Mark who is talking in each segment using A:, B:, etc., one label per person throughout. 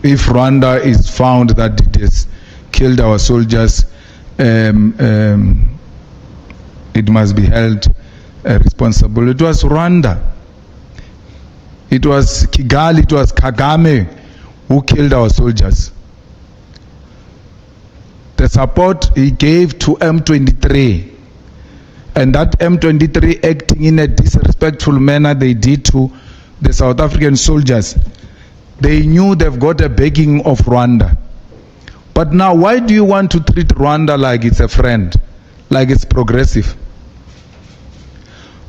A: if Rwanda is found that it has killed our soldiers, it must be held responsible. It was Rwanda. It was Kigali, it was Kagame who killed our soldiers. The support he gave to M23, and that M23 acting in a disrespectful manner they did to the South African soldiers, they knew they've got a backing of Rwanda. But now, why do you want to treat Rwanda like it's a friend, like it's progressive?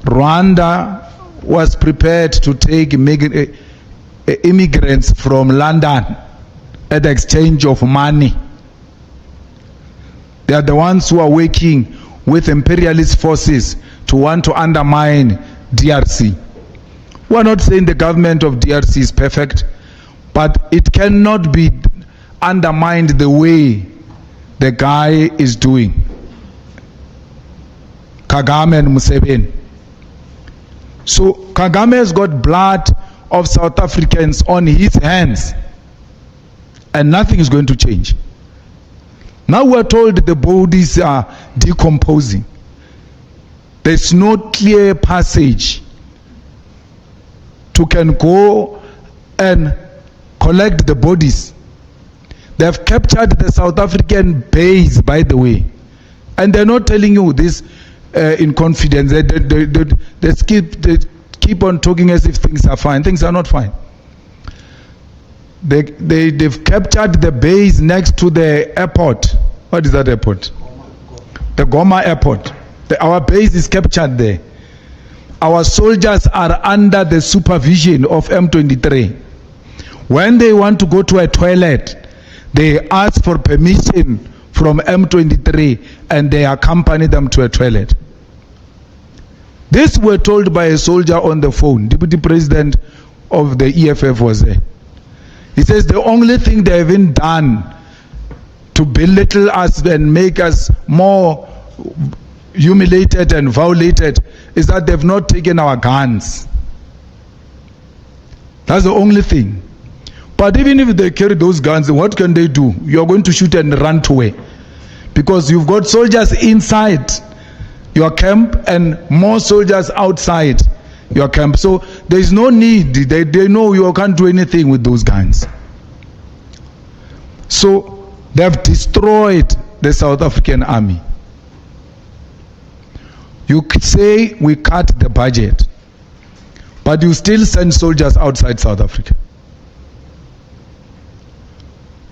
A: Rwanda was prepared to take immigrants from London at the exchange of money. They are the ones who are working with imperialist forces to want to undermine DRC. We're not saying the government of DRC is perfect, but it cannot be undermined the way the guy is doing. Kagame and Museveni. So Kagame has got blood of South Africans on his hands, and nothing is going to change. Now we're told the bodies are decomposing. There's no clear passage to can go and collect the bodies. They have captured the South African base, by the way, and they're not telling you this in confidence. They keep on talking as if things are fine. Things are not fine. They've captured the base next to the airport. What is that airport? The Goma airport. Our base is captured there. Our soldiers are under the supervision of M23. When they want to go to a toilet, they ask for permission from M23 and they accompany them to a toilet. This were told by a soldier on the phone. Deputy President of the EFF was there. He says the only thing they haven't done to belittle us and make us more humiliated and violated is that they've not taken our guns. That's the only thing. But even if they carry those guns, what can they do? You're going to shoot and run away. Because you've got soldiers inside your camp and more soldiers outside your camp. So there is no need. They know you can't do anything with those guns. So they have destroyed the South African army. You could say we cut the budget, but you still send soldiers outside South Africa.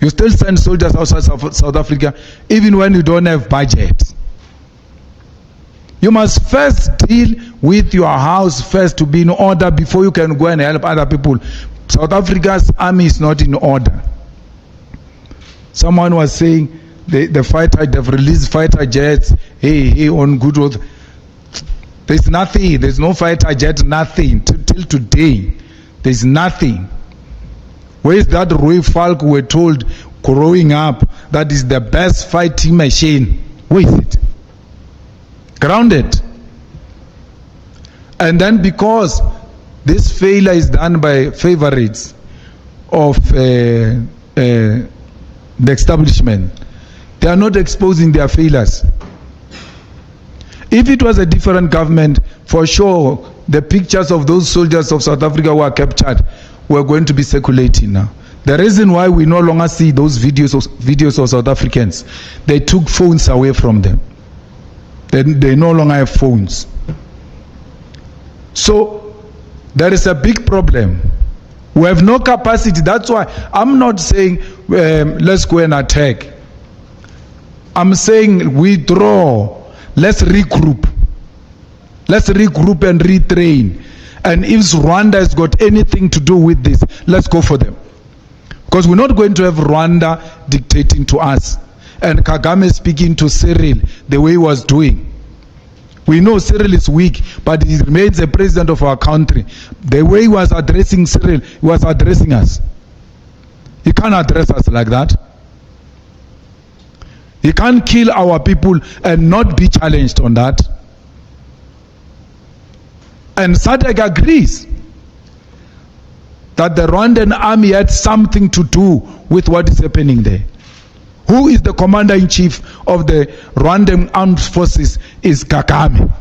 A: You still send soldiers outside South Africa even when you don't have budget. You must first deal with your house first to be in order before you can go and help other people. South Africa's army is not in order. Someone was saying the fighter, they've released fighter jets, hey, on good road. There's nothing, there's no fighter jet, nothing. Till today, there's nothing. Where is that Roy Falk we were told growing up that is the best fighting machine? Where is it? Grounded. And then because this failure is done by favorites of the establishment, they are not exposing their failures. If it was a different government, for sure the pictures of those soldiers of South Africa who are captured were going to be circulating now. The reason why we no longer see those videos of South Africans, they took phones away from them. They no longer have phones. So there is a big problem. We have no capacity. That's why I'm not saying let's go and attack. I'm saying withdraw. Let's regroup. Let's regroup and retrain. And if Rwanda has got anything to do with this, let's go for them. Because we're not going to have Rwanda dictating to us. And Kagame speaking to Cyril the way he was doing. We know Cyril is weak, but he remains the president of our country. The way he was addressing Cyril, he was addressing us. He can't address us like that. He can't kill our people and not be challenged on that. And SADC agrees. that the Rwandan army had something to do with what is happening there. Who is the commander-in-chief of the Rwandan armed forces is Kagame.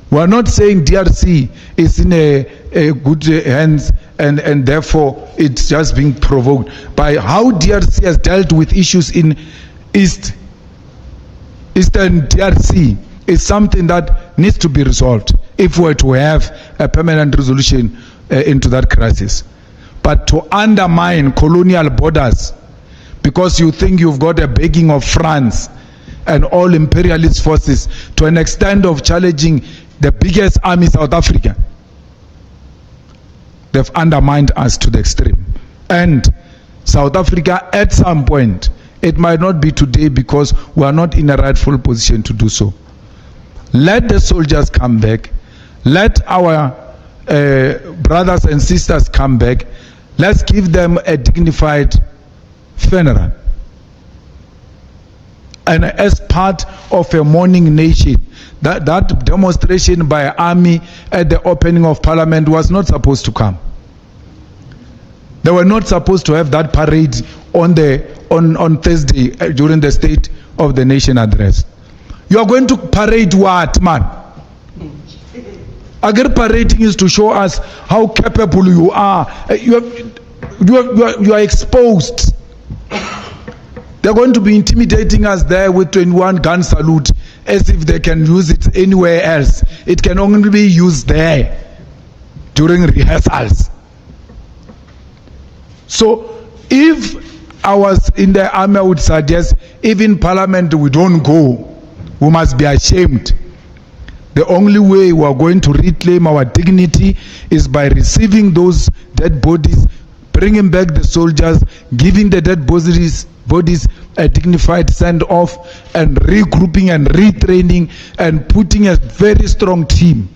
A: We are not saying DRC is in a good hands and therefore it's just being provoked. By how DRC has dealt with issues in Eastern DRC is something that needs to be resolved if we're to have a permanent resolution into that crisis. But to undermine colonial borders because you think you've got a backing of France and all imperialist forces to an extent of challenging the biggest army, South Africa, they've undermined us to the extreme. And South Africa, at some point, it might not be today because we are not in a rightful position to do so. Let the soldiers come back. Let our brothers and sisters come back. Let's give them a dignified funeral. And as part of a mourning nation, that demonstration by army at the opening of parliament was not supposed to come. They were not supposed to have that parade on Thursday during the State of the Nation address. You are going to parade what, man? Again, parading is to show us how capable you are. You are exposed. They're going to be intimidating us there with 21 gun salute as if they can use it anywhere else. It can only be used there during rehearsals. So if I was in the army, I would suggest if in parliament we don't go, we must be ashamed. The only way we are going to reclaim our dignity is by receiving those dead bodies, bringing back the soldiers, giving the dead bodies a dignified send-off, and regrouping and retraining and putting a very strong team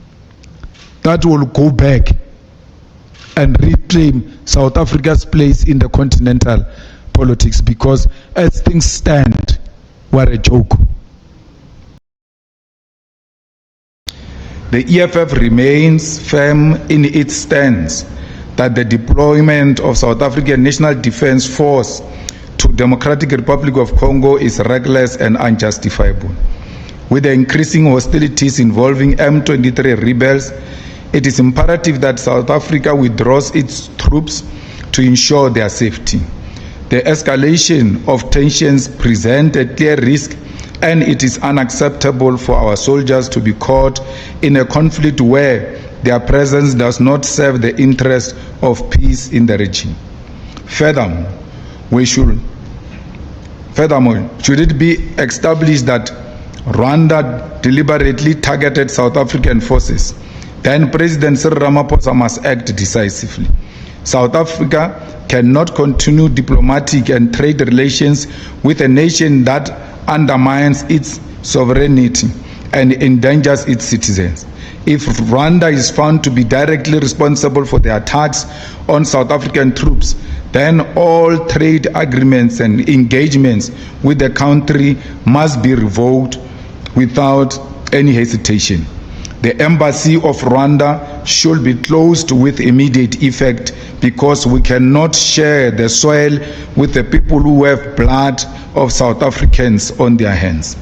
A: that will go back and reclaim South Africa's place in the continental politics, because as things stand, we're a joke. The EFF remains firm in its stance that the deployment of South African National Defence Force to Democratic Republic of Congo is reckless and unjustifiable. With the increasing hostilities involving M23 rebels, it is imperative that South Africa withdraws its troops to ensure their safety. The escalation of tensions presents a clear risk, and it is unacceptable for our soldiers to be caught in a conflict where their presence does not serve the interest of peace in the region. Furthermore, should it be established that Rwanda deliberately targeted South African forces, then President Cyril Ramaphosa must act decisively. South Africa cannot continue diplomatic and trade relations with a nation that undermines its sovereignty and endangers its citizens. If Rwanda is found to be directly responsible for the attacks on South African troops, then all trade agreements and engagements with the country must be revoked without any hesitation. The embassy of Rwanda should be closed with immediate effect, because we cannot share the soil with the people who have blood of South Africans on their hands.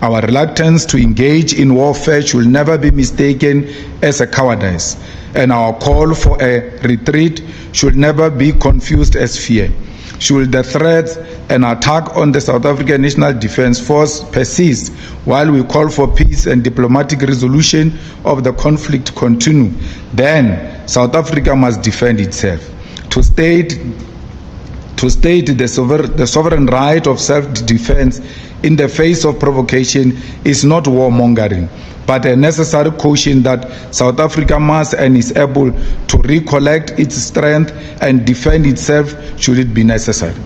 A: Our reluctance to engage in warfare should never be mistaken as a cowardice, and our call for a retreat should never be confused as fear. Should the threats and attack on the South African National Defence Force persist while we call for peace and diplomatic resolution of the conflict continue, then South Africa must defend itself. To state the sovereign right of self-defense in the face of provocation is not warmongering, but a necessary caution that South Africa must and is able to recollect its strength and defend itself should it be necessary.